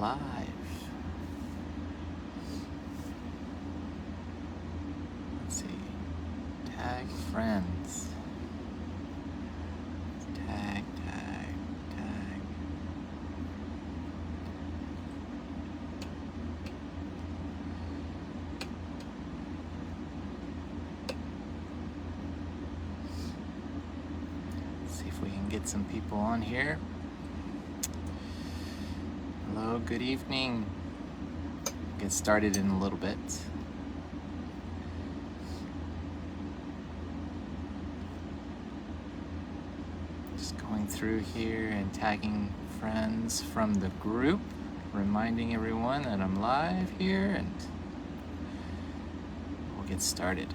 live. Let's see. Tag friends. Tag. See if we can get some people on here. Hello, good evening. Get started in a little bit. Just going through here and tagging friends from the group, reminding everyone that I'm live here, and we'll get started.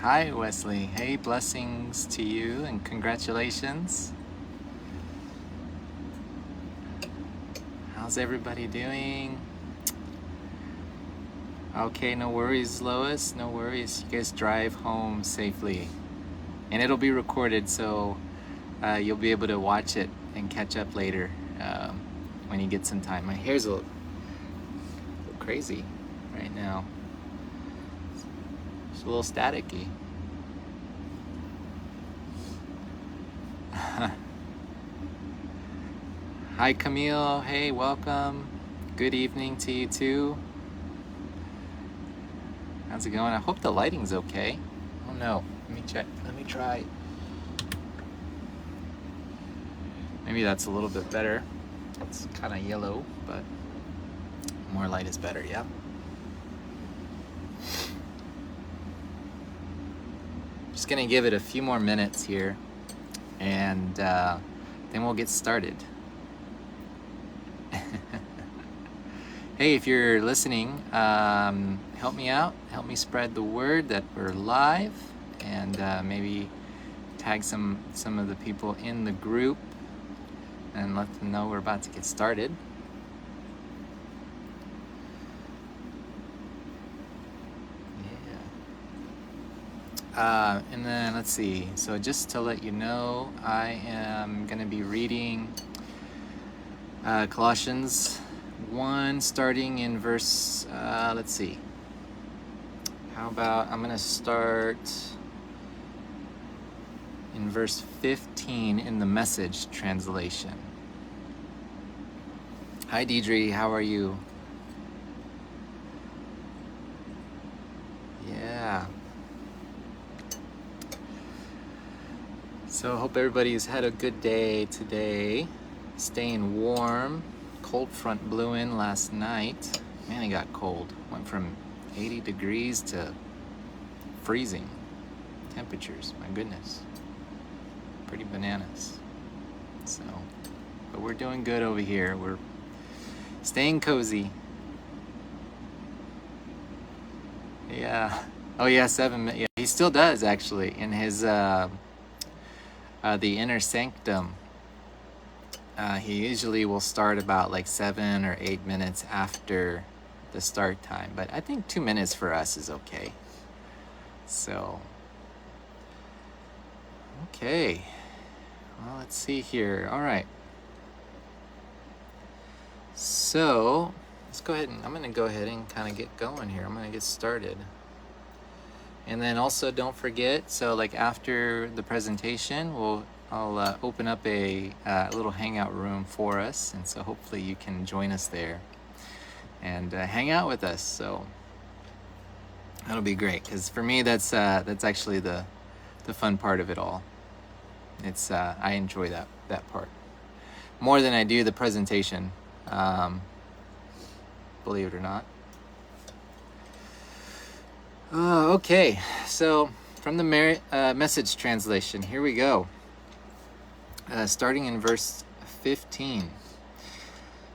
Hi, Wesley. Hey, blessings to you and congratulations. How's everybody doing? Okay, no worries, Lois. No worries. You guys drive home safely. And it'll be recorded, so you'll be able to watch it and catch up later when you get some time. My hair's a little crazy right now. It's a little staticky. Hi, Camille. Hey, welcome. Good evening to you too. How's it going? I hope the lighting's okay. Oh no. Let me check. Let me try. Maybe that's a little bit better. It's kind of yellow, but more light is better. Yeah. Just gonna give it a few more minutes here, and then we'll get started. Hey, if you're listening, help me out. Help me spread the word that we're live, and maybe tag some of the people in the group and let them know we're about to get started. And then let's see. So just to let you know, I am going to be reading Colossians 1, starting in verse, let's see. How about, I'm going to start in verse 15 in the Message translation. Hi, Deidre. How are you? Yeah. So I hope everybody's had a good day today. Staying warm. Cold front blew in last night. Man, it got cold. Went from 80 degrees to freezing temperatures. My goodness. Pretty bananas. So, but we're doing good over here. We're staying cozy. Yeah. Oh yeah, 7 minutes. Yeah, he still does actually in his the inner sanctum. He usually will start about like 7 or 8 minutes after the start time, but I think 2 minutes for us is okay. So, okay. Well, let's see here. All right. So, let's go ahead and I'm going to go ahead and kind of get going here. I'm going to get started. And then also don't forget, so like after the presentation, I'll open up a little hangout room for us, and so hopefully you can join us there and hang out with us. So that'll be great, because for me that's actually the fun part of it all. It's I enjoy that part more than I do the presentation, believe it or not. Okay, so from the Message translation, here we go. Starting in verse 15,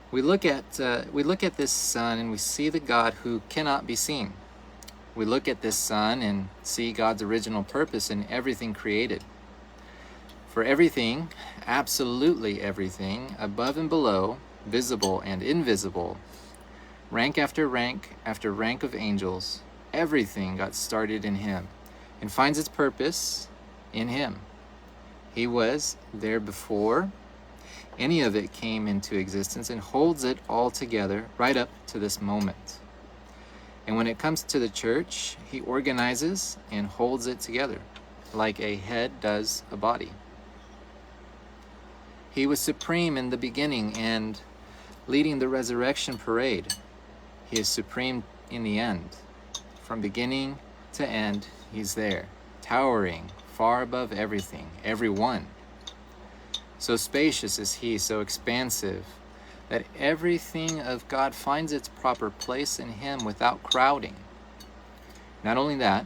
we look at this sun and we see the God who cannot be seen. We look at this sun and see God's original purpose in everything created. For everything, absolutely everything, above and below, visible and invisible, rank after rank after rank of angels, everything got started in him and finds its purpose in him. He was there before any of it came into existence and holds it all together right up to this moment. And when it comes to the church, he organizes and holds it together like a head does a body. He was supreme in the beginning and leading the resurrection parade. He is supreme in the end. From beginning to end, he's there, towering far above everything, everyone. So spacious is he, so expansive, that everything of God finds its proper place in him without crowding. Not only that,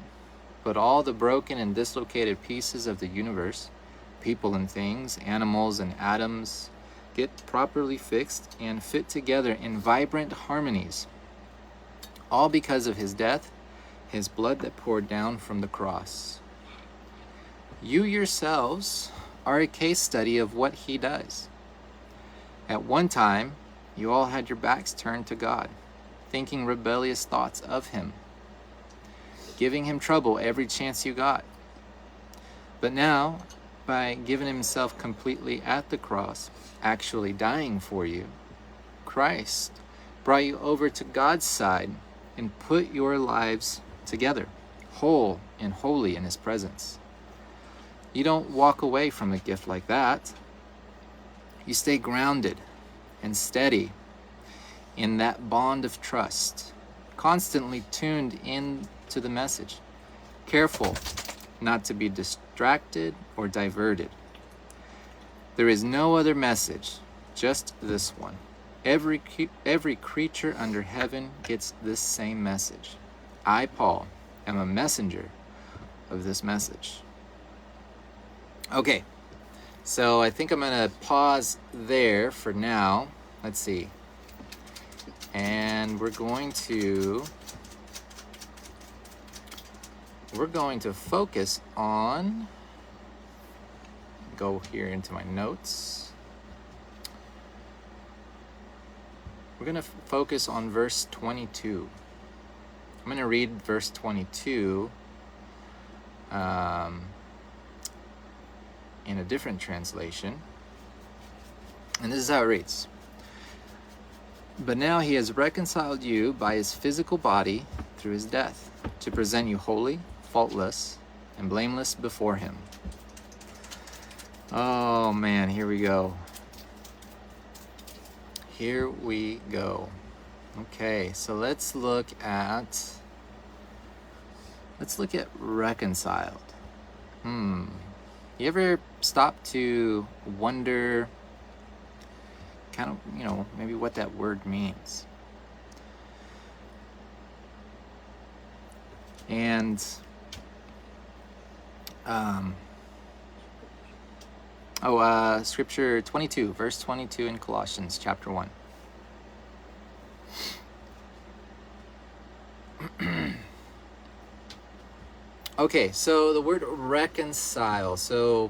but all the broken and dislocated pieces of the universe, people and things, animals and atoms, get properly fixed and fit together in vibrant harmonies, all because of his death, his blood that poured down from the cross. You yourselves are a case study of what he does. At one time, you all had your backs turned to God, thinking rebellious thoughts of him, giving him trouble every chance you got. But now, by giving himself completely at the cross, actually dying for you, Christ brought you over to God's side and put your lives together, whole and holy in his presence. You don't walk away from a gift like that. You stay grounded and steady in that bond of trust, constantly tuned in to the message, careful not to be distracted or diverted. There is no other message, just this one. Every creature under heaven gets this same message. I, Paul, am a messenger of this message. Okay, so I think I'm going to pause there for now. Let's see. And we're going to focus on, go here into my notes. We're going to focus on verse 22. I'm going to read verse 22 in a different translation. And this is how it reads. But now he has reconciled you by his physical body through his death, to present you holy, faultless, and blameless before him. Oh man, here we go. Here we go. Okay, so let's look at reconciled. You ever stop to wonder kind of, maybe what that word means? And scripture 22, verse 22 in Colossians chapter 1. Okay, so the word reconcile, so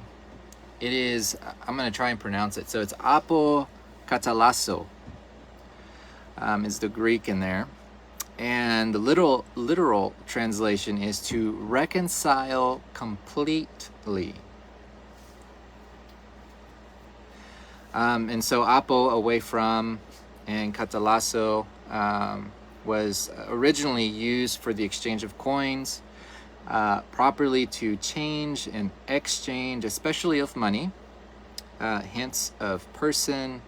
it is, I'm going to try and pronounce it. So it's apokatallasso is the Greek in there. And the literal translation is to reconcile completely. And so apo, away from, and katallasso was originally used for the exchange of coins, properly to change and exchange, especially of money, hence of person,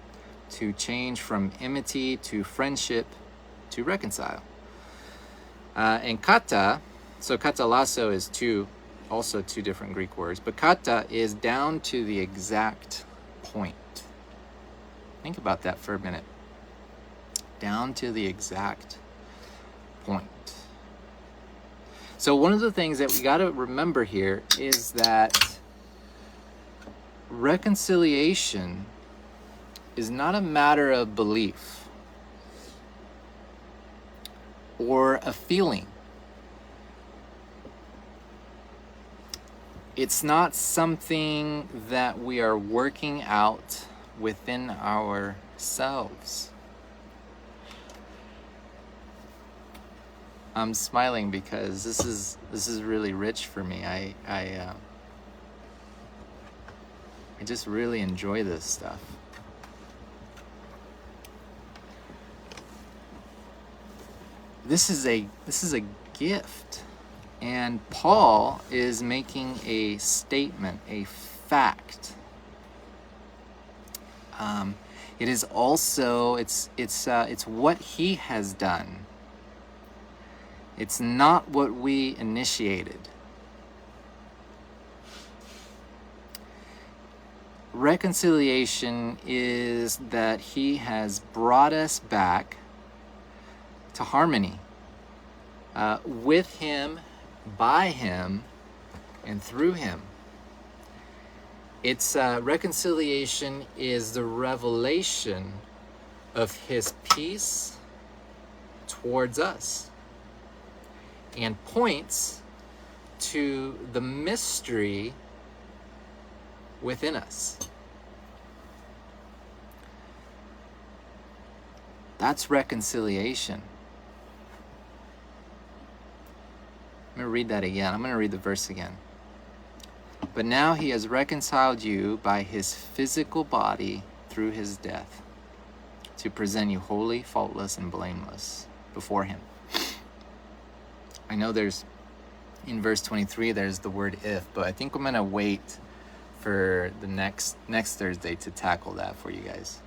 to change from enmity to friendship, to reconcile. And kata, so katallasso is also two different Greek words, but kata is down to the exact point. Think about that for a minute. Down to the exact point. So one of the things that we got to remember here is that reconciliation is not a matter of belief or a feeling. It's not something that we are working out within ourselves. I'm smiling because this is really rich for me. I just really enjoy this stuff. This is a gift, and Paul is making a statement, a fact. It is also it's what he has done. It's not what we initiated. Reconciliation is that he has brought us back to harmony with him, by him, and through him. It's reconciliation is the revelation of his peace towards us, and points to the mystery within us. That's reconciliation. I'm going to read that again. I'm going to read the verse again. But now he has reconciled you by his physical body through his death, to present you holy, faultless, and blameless before him. I know there's, in verse 23, there's the word if, but I think I'm going to wait for the next Thursday to tackle that for you guys.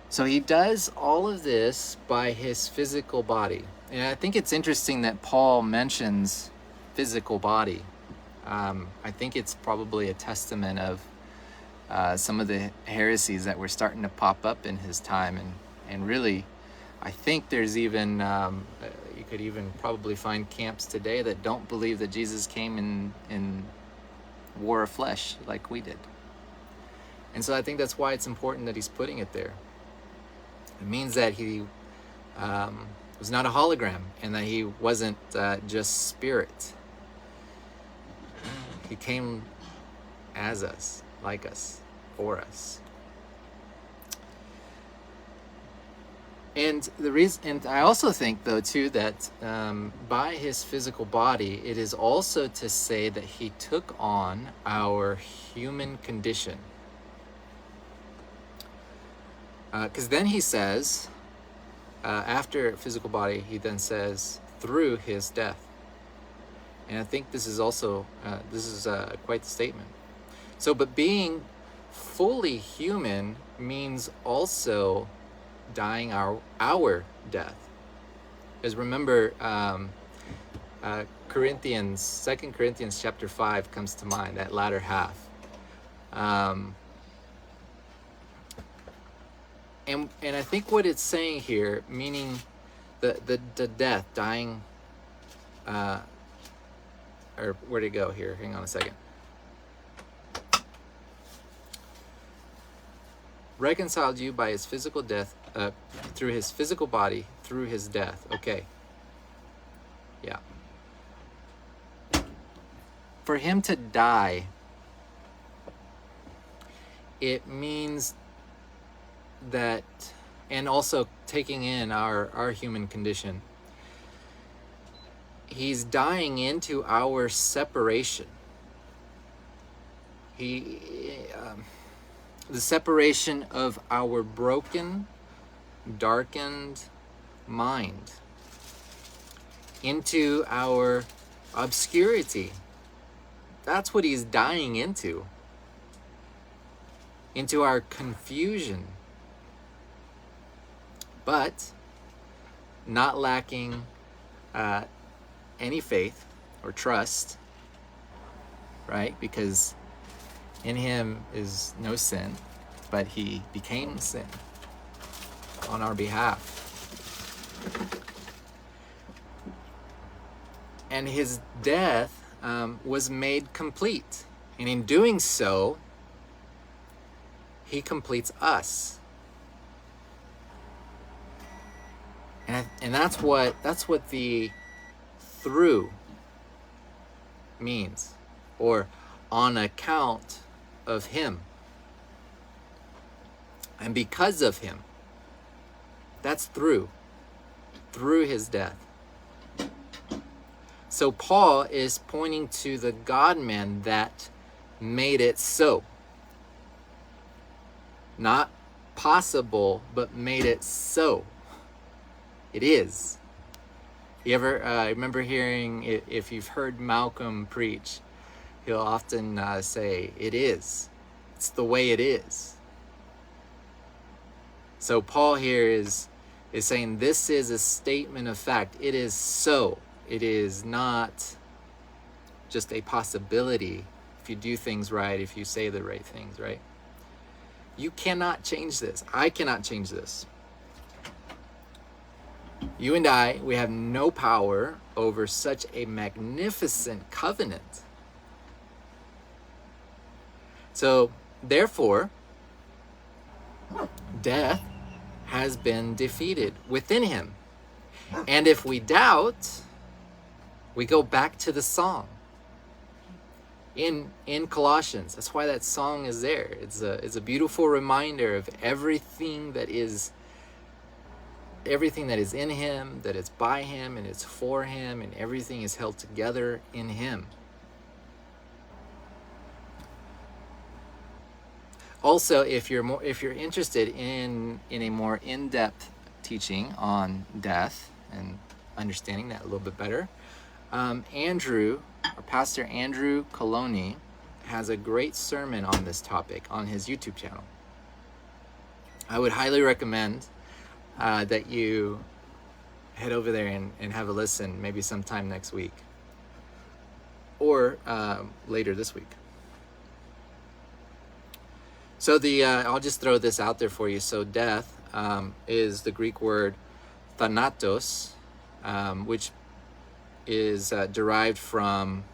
So he does all of this by his physical body. And I think it's interesting that Paul mentions physical body. I think it's probably a testament of some of the heresies that were starting to pop up in his time. And really, I think there's even, you could even probably find camps today that don't believe that Jesus came in wore a flesh like we did. And so I think that's why it's important that he's putting it there. It means that he was not a hologram, and that he wasn't just spirit. He came as us, like us, for us. And the reason, and I also think, though, too, that by his physical body, it is also to say that he took on our human condition. Because then he says, after physical body, he then says, through his death. And I think this is also, quite the statement. So, but being fully human means also dying our death. Because remember, 2 Corinthians chapter 5 comes to mind, that latter half. And I think what it's saying here, meaning the death, dying, or where'd it go here? Hang on a second. Reconciled you by his physical death, through his physical body, through his death. Okay. Yeah. For him to die, it means that, and also taking in our human condition, he's dying into our separation. The separation of our broken, darkened mind into our obscurity. That's what he's dying into our confusion. But not lacking any faith or trust, right? Because in him is no sin, but he became sin on our behalf. And his death was made complete. And in doing so, he completes us. And that's what the through means, or on account of him and because of him. That's through his death. So Paul is pointing to the God-man that made it so. Not possible, but made it so. It is. You ever, I remember hearing, if you've heard Malcolm preach, he'll often say, it is. It's the way it is. So Paul here is saying this is a statement of fact. It is so. It is not just a possibility if you do things right, if you say the right things, right? You cannot change this. I cannot change this. You and I, we have no power over such a magnificent covenant. So, therefore, death has been defeated within him. And if we doubt, we go back to the song in Colossians. That's why that song is there. It's a beautiful reminder of everything that is in him, that it's by him and it's for him, and everything is held together in him. Also, if you're interested in a more in-depth teaching on death and understanding that a little bit better, Pastor Andrew Coloni has a great sermon on this topic on his YouTube channel. I would highly recommend that you head over there and have a listen, maybe sometime next week or later this week. So I'll just throw this out there for you. So death is the Greek word thanatos, which is derived from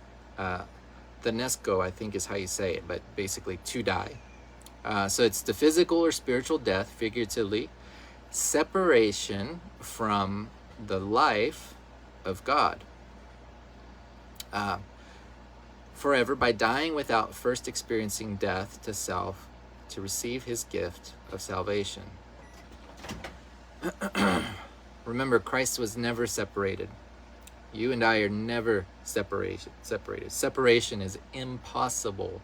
thanesko, I think is how you say it, but basically to die. So it's the physical or spiritual death, figuratively, separation from the life of God forever by dying without first experiencing death to self to receive his gift of salvation. Remember, Christ was never separated. You and I are never separated. Separation is impossible.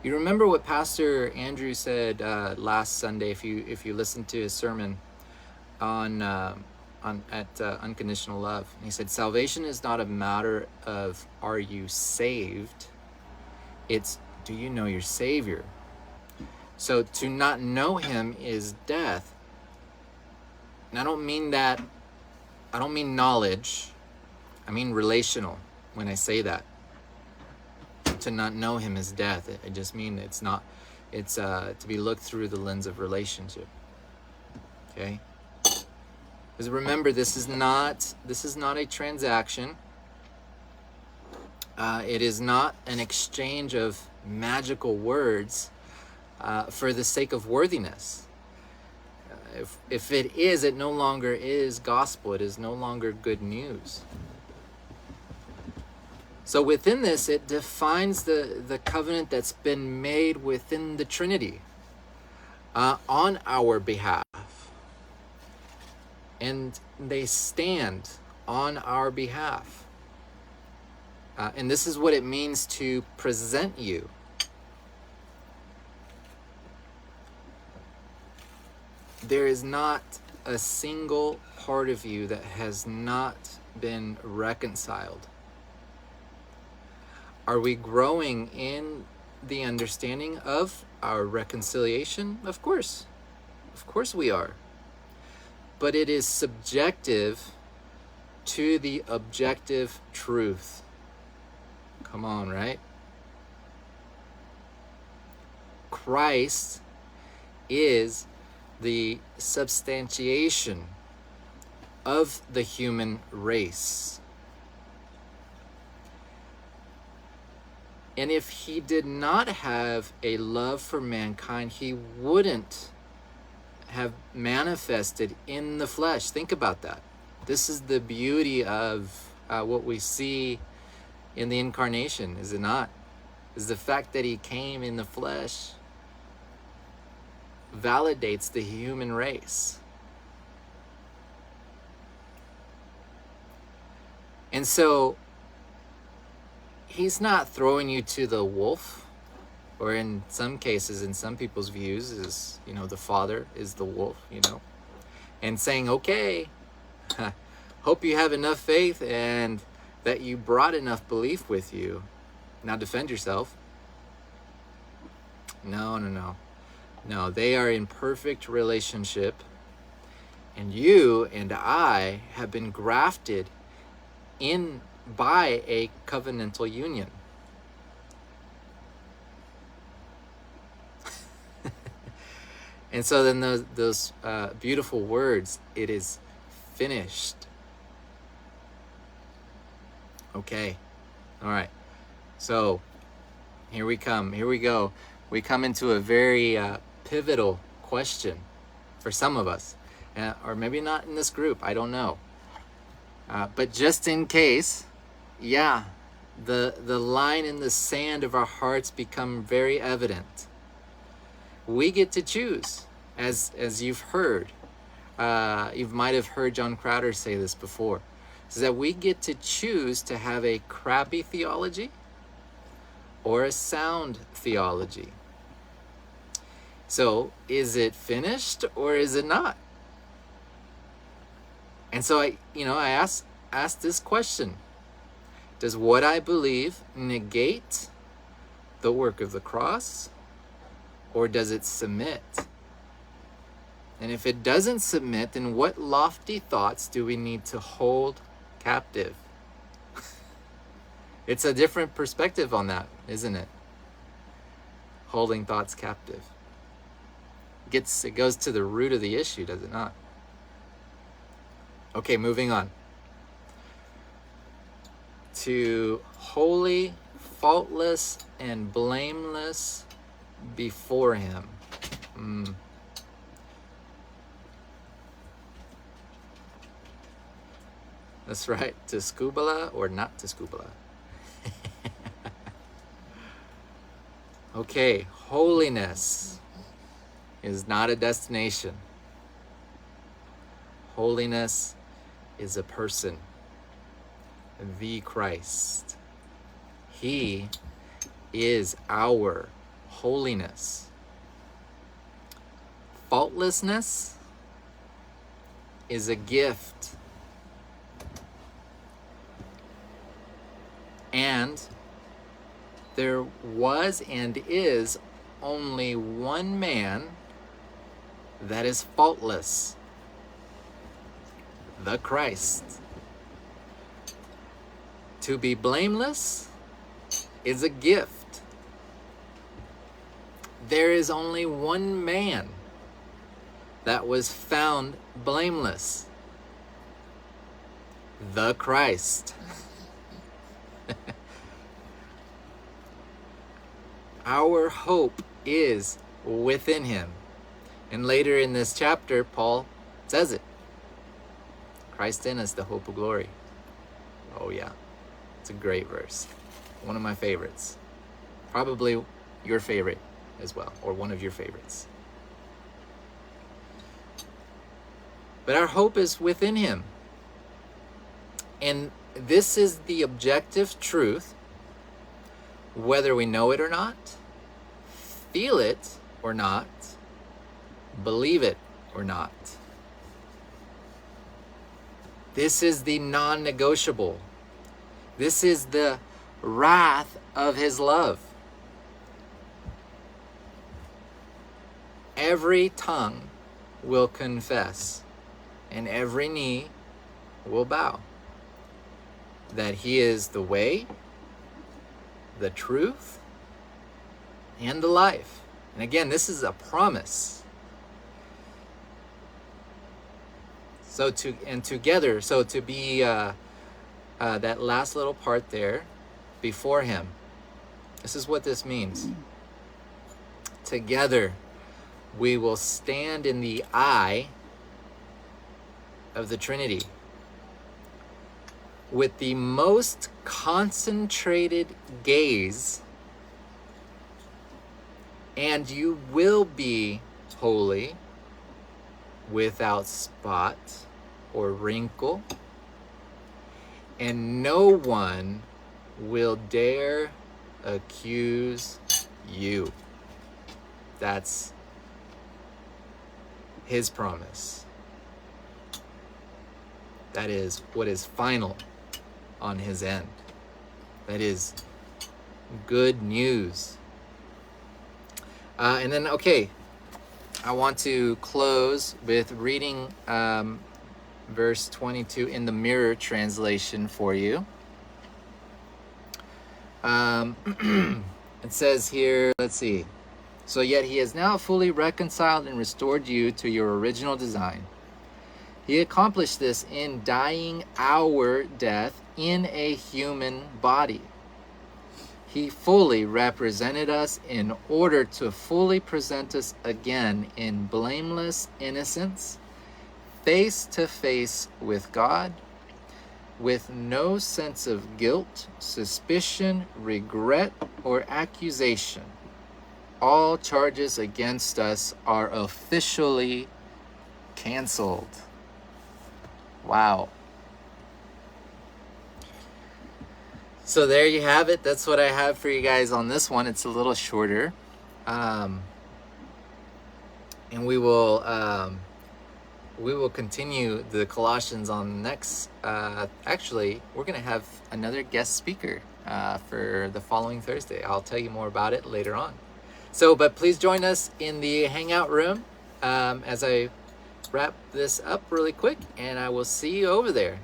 You remember what Pastor Andrew said last Sunday, if you listened to his sermon on unconditional love. And he said, salvation is not a matter of are you saved? It's do you know your Savior? So to not know him is death. And I don't mean knowledge. I mean relational when I say that. To not know him is death. I just mean it's to be looked through the lens of relationship. Okay? Because remember, this is not a transaction. It is not an exchange of magical words for the sake of worthiness. If it is, it no longer is gospel. It is no longer good news. So within this, it defines the covenant that's been made within the Trinity on our behalf. And they stand on our behalf. And this is what it means to present you. There is not a single part of you that has not been reconciled. Are we growing in the understanding of our reconciliation? Of course. Of course we are. But it is subjective to the objective truth. Come on, right? Christ is the substantiation of the human race. And if he did not have a love for mankind, he wouldn't have manifested in the flesh. Think about that. This is the beauty of what we see in the incarnation, is it not? Is the fact that he came in the flesh validates the human race. And so he's not throwing you to the wolf, or in some cases, in some people's views, is, the Father is the wolf, and saying, okay, hope you have enough faith and that you brought enough belief with you. Now defend yourself. No. They are in perfect relationship, and you and I have been grafted in by a covenantal union. And so then those beautiful words, it is finished. Okay. All right. So here we go. We come into a very pivotal question for some of us, or maybe not in this group, I don't know. But just in case, the line in the sand of our hearts become very evident. We get to choose, as you've heard. You might have heard John Crowder say this before, is that we get to choose to have a crappy theology or a sound theology. So, is it finished or is it not? And so I ask this question: does what I believe negate the work of the cross, or does it submit? And if it doesn't submit, then what lofty thoughts do we need to hold captive? It's a different perspective on that, isn't it? Holding thoughts captive. It goes to the root of the issue, does it not? Okay, moving on. To holy, faultless, and blameless before him. That's right. To scubala or not to scubala. Okay, holiness is not a destination. Holiness is a person, the Christ. He is our holiness. Faultlessness is a gift. And there was and is only one man that is faultless, the Christ. To be blameless is a gift. There is only one man that was found blameless, the Christ. Our hope is within him. And later in this chapter, Paul says it. Christ in us, the hope of glory. Oh yeah, it's a great verse. One of my favorites. Probably your favorite as well, or one of your favorites. But our hope is within him. And this is the objective truth, whether we know it or not, feel it or not, believe it or not. This is the non-negotiable. This is the wrath of his love. Every tongue will confess, and every knee will bow, that he is the way, the truth, and the life. And again, this is a promise. So to be that last little part there, before him, this is what this means. Together we will stand in the eye of the Trinity. with the most concentrated gaze, and you will be holy, without spot or wrinkle, and no one will dare accuse you. That's his promise. That is what is final on his end. That is good news. And then, okay, I want to close with reading verse 22 in the Mirror translation for you. It says here, let's see. So yet he has now fully reconciled and restored you to your original design. He accomplished this in dying our death in a human body. He fully represented us in order to fully present us again in blameless innocence, face to face with God, with no sense of guilt, suspicion, regret, or accusation. All charges against us are officially canceled. Wow. So there you have it. That's what I have for you guys on this one. It's a little shorter. And we will continue the Colossians on the next, actually, we're going to have another guest speaker for the following Thursday. I'll tell you more about it later on. So, but please join us in the Hangout room as I wrap this up really quick, and I will see you over there.